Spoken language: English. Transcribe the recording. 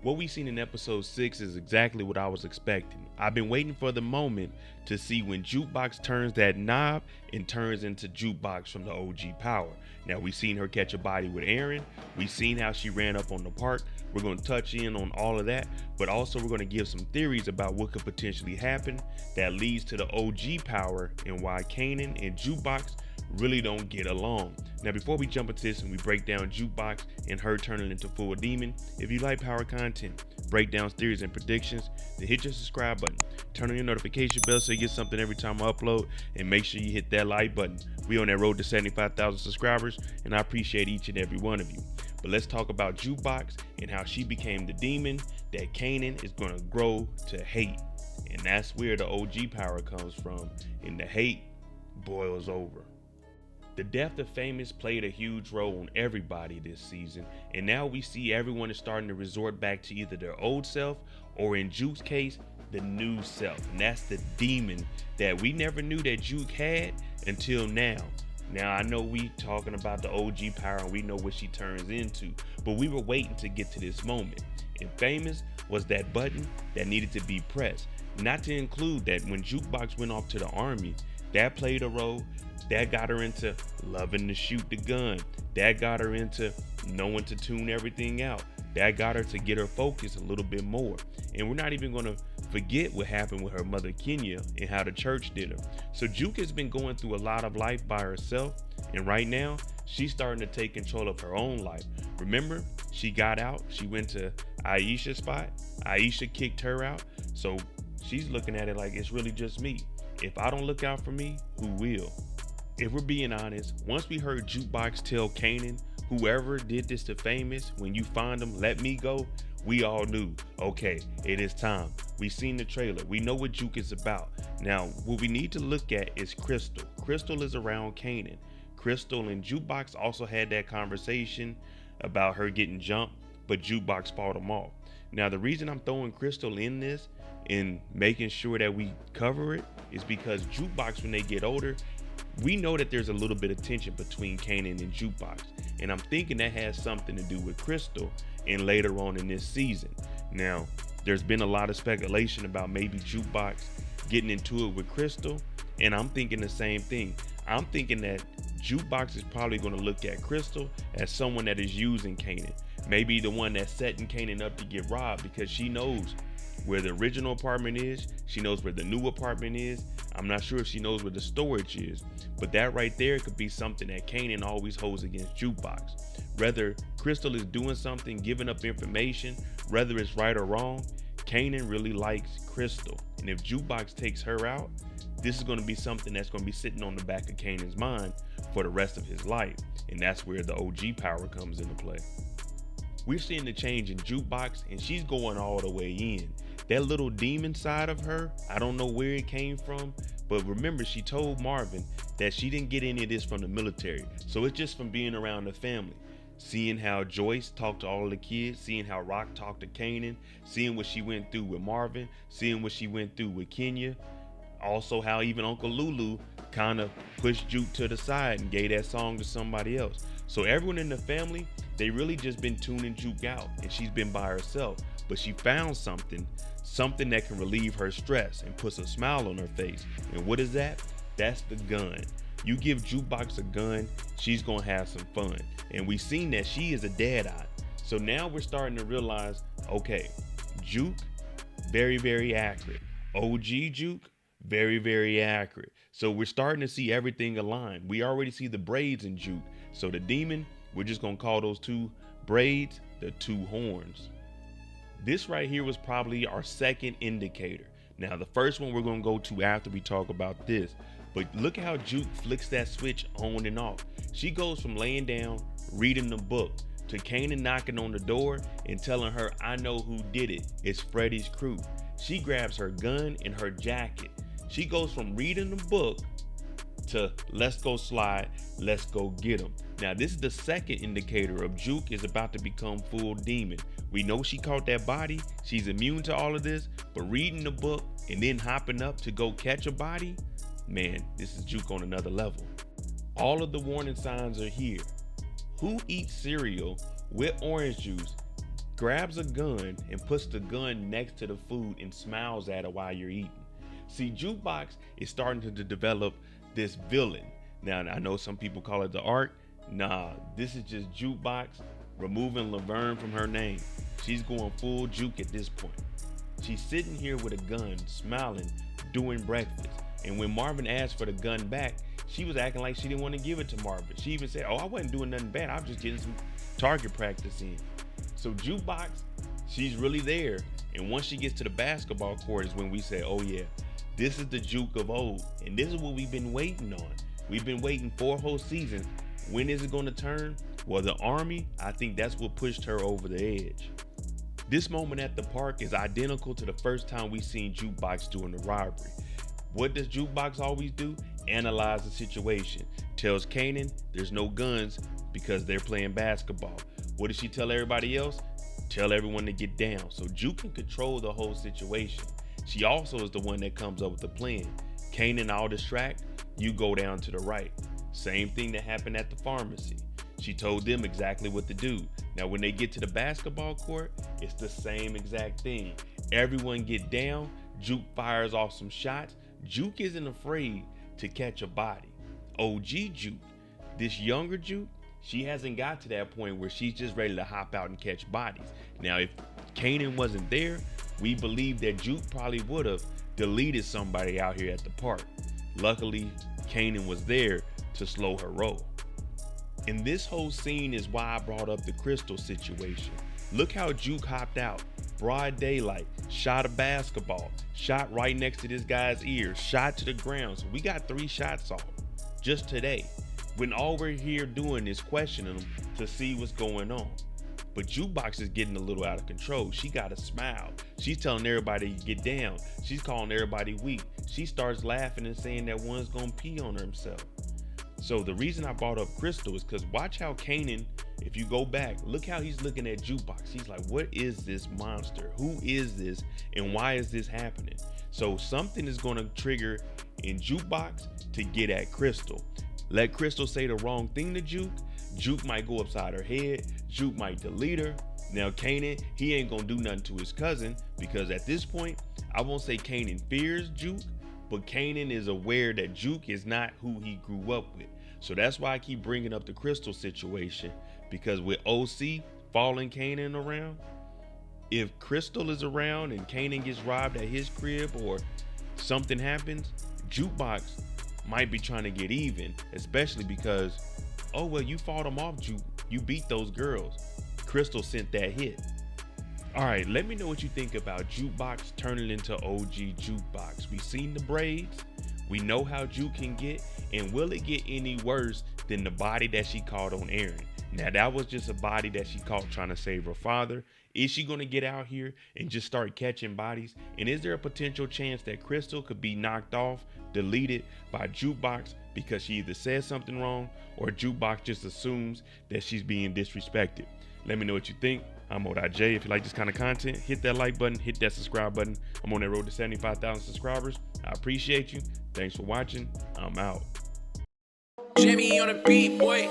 What we seen in episode 6 is exactly what I was expecting. I've been waiting for the moment to see when Jukebox turns that knob and turns into Jukebox from the OG Power. Now we seen her catch a body with Aaron. We seen how she ran up on the park. We're going to touch in on all of that, but also we're going to give some theories about what could potentially happen that leads to the OG Power and why Kanan and Jukebox really don't get along. Now before we jump into this and we break down Jukebox and her turning into full demon, if you like power content, breakdowns, theories, and predictions, then hit your subscribe button, turn on your notification bell so you get something every time I upload, and make sure you hit that like button. We on that road to 75,000 subscribers, and I appreciate each and every one of you. But let's talk about Jukebox and how she became the demon that Kanan is going to grow to hate. And that's where the OG Power comes from, and the hate boils over. The death of Famous played a huge role on everybody this season, and now we see everyone is starting to resort back to either their old self or, in Juke's case, the new self. And that's the demon that we never knew that Juke had until now. Now I know we talking about the OG Power and we know what she turns into, but we were waiting to get to this moment. And Famous was that button that needed to be pressed. Not to include that when Jukebox went off to the army, that played a role. That got her into loving to shoot the gun. That got her into knowing to tune everything out. That got her to get her focus a little bit more. And we're not even going to forget what happened with her mother Kenya and how the church did her. So Juke has been going through a lot of life by herself. And right now, she's starting to take control of her own life. Remember, she got out. She went to Aisha's spot. Aisha kicked her out. So she's looking at it like it's really just me. If I don't look out for me, who will? If we're being honest, once we heard Jukebox tell Kanan, whoever did this to Famous, when you find them, let me go, we all knew, okay, it is time. We seen the trailer. We know what Juke is about. Now, what we need to look at is Crystal. Crystal is around Kanan. Crystal and Jukebox also had that conversation about her getting jumped, but Jukebox fought them off. Now, the reason I'm throwing Crystal in this and making sure that we cover it is because Jukebox, when they get older, we know that there's a little bit of tension between Kanan and Jukebox, and I'm thinking that has something to do with Crystal and later on in this season. Now, there's been a lot of speculation about maybe Jukebox getting into it with Crystal, and I'm thinking the same thing. I'm thinking that Jukebox is probably going to look at Crystal as someone that is using Kanan, maybe the one that's setting Kanan up to get robbed, because she knows where the original apartment is. She knows where the new apartment is. I'm not sure if she knows where the storage is, but that right there could be something that Kanan always holds against Jukebox. Whether Crystal is doing something, giving up information, whether it's right or wrong, Kanan really likes Crystal. And if Jukebox takes her out, this is going to be something that's going to be sitting on the back of Kanan's mind for the rest of his life. And that's where the OG Power comes into play. We're seeing the change in Jukebox, and she's going all the way in. That little demon side of her, I don't know where it came from, but remember, she told Marvin that she didn't get any of this from the military. So it's just from being around the family. Seeing how Joyce talked to all of the kids, seeing how Rock talked to Kanan, seeing what she went through with Marvin, seeing what she went through with Kenya. Also how even Uncle Lulu kind of pushed Juke to the side and gave that song to somebody else. So everyone in the family, they really just been tuning Juke out, and she's been by herself. But she found something that can relieve her stress and puts a smile on her face. And what is that? That's the gun. You give Jukebox a gun, she's gonna have some fun. And we seen that she is a deadeye. So now we're starting to realize, okay, Juke, very, very accurate. OG Juke, very, very accurate. So we're starting to see everything align. We already see the braids in Juke. So the demon, we're just gonna call those two braids the two horns. This right here was probably our second indicator. Now the first one we're gonna go to after we talk about this, but look how Juke flicks that switch on and off. She goes from laying down, reading the book, to Kanan knocking on the door and telling her, I know who did it. It's Freddy's crew. She grabs her gun and her jacket. She goes from reading the book to let's go slide, let's go get him. Now this is the second indicator of Juke is about to become full demon. We know she caught that body, she's immune to all of this, but reading the book and then hopping up to go catch a body, man, this is Juke on another level. All of the warning signs are here. Who eats cereal with orange juice grabs a gun and puts the gun next to the food and smiles at it while you're eating. See, Jukebox is starting to develop this villain. Now, I know some people call it the Ark. Nah, this is just Jukebox removing LaVerne from her name. She's going full Juke at this point. She's sitting here with a gun, smiling, doing breakfast. And when Marvin asked for the gun back, she was acting like she didn't want to give it to Marvin. She even said, "Oh, I wasn't doing nothing bad. I was just getting some target practice in." So Jukebox, she's really there. And once she gets to the basketball court is when we say, oh yeah, this is the Juke of old. And this is what we've been waiting on. We've been waiting 4 whole seasons. When is it going to turn? Well, the Army, I think that's what pushed her over the edge. This moment at the park is identical to the first time we seen Jukebox during the robbery. What does Jukebox always do? Analyze the situation. Tells Kanan there's no guns because they're playing basketball. What does she tell everybody else? Tell everyone to get down. So Juke can control the whole situation. She also is the one that comes up with the plan. Kanan, I'll distract, you go down to the right. Same thing that happened at the pharmacy. She told them exactly what to do. Now when they get to the basketball court, it's the same exact thing. Everyone get down, Juke fires off some shots. Juke isn't afraid to catch a body. OG Juke, this younger Juke, she hasn't got to that point where she's just ready to hop out and catch bodies. Now if Kanan wasn't there, we believe that Juke probably would have deleted somebody out here at the park. Luckily, Kanan was there to slow her roll. And this whole scene is why I brought up the Crystal situation. Look how Juke hopped out, broad daylight, shot a basketball, shot right next to this guy's ear, shot to the ground. So we got 3 shots off just today, when all we're here doing is questioning them to see what's going on. But Jukebox is getting a little out of control. She got a smile. She's telling everybody to get down. She's calling everybody weak. She starts laughing and saying that one's gonna pee on himself. So the reason I brought up Crystal is because watch how Kanan, if you go back, look how he's looking at Jukebox. He's like, what is this monster? Who is this? And why is this happening? So something is going to trigger in Jukebox to get at Crystal. Let Crystal say the wrong thing to Juke. Juke might go upside her head. Juke might delete her. Now Kanan, he ain't going to do nothing to his cousin because at this point, I won't say Kanan fears Juke, but Kanan is aware that Juke is not who he grew up with. So that's why I keep bringing up the Crystal situation, because with OC following Kanan around, if Crystal is around and Kanan gets robbed at his crib or something happens, Jukebox might be trying to get even, especially because, oh, well, you fought him off, Juke. You beat those girls. Crystal sent that hit. All right, let me know what you think about Jukebox turning into OG Jukebox. We've seen the braids. We know how Juke can get, and will it get any worse than the body that she caught on Aaron? Now, that was just a body that she caught trying to save her father. Is she going to get out here and just start catching bodies? And is there a potential chance that Crystal could be knocked off, deleted by Jukebox because she either said something wrong or Jukebox just assumes that she's being disrespected? Let me know what you think. I'm J. If you like this kind of content, hit that like button, hit that subscribe button. I'm on that road to 75,000 subscribers. I appreciate you. Thanks for watching. I'm out. Jimmy on the beat, boy.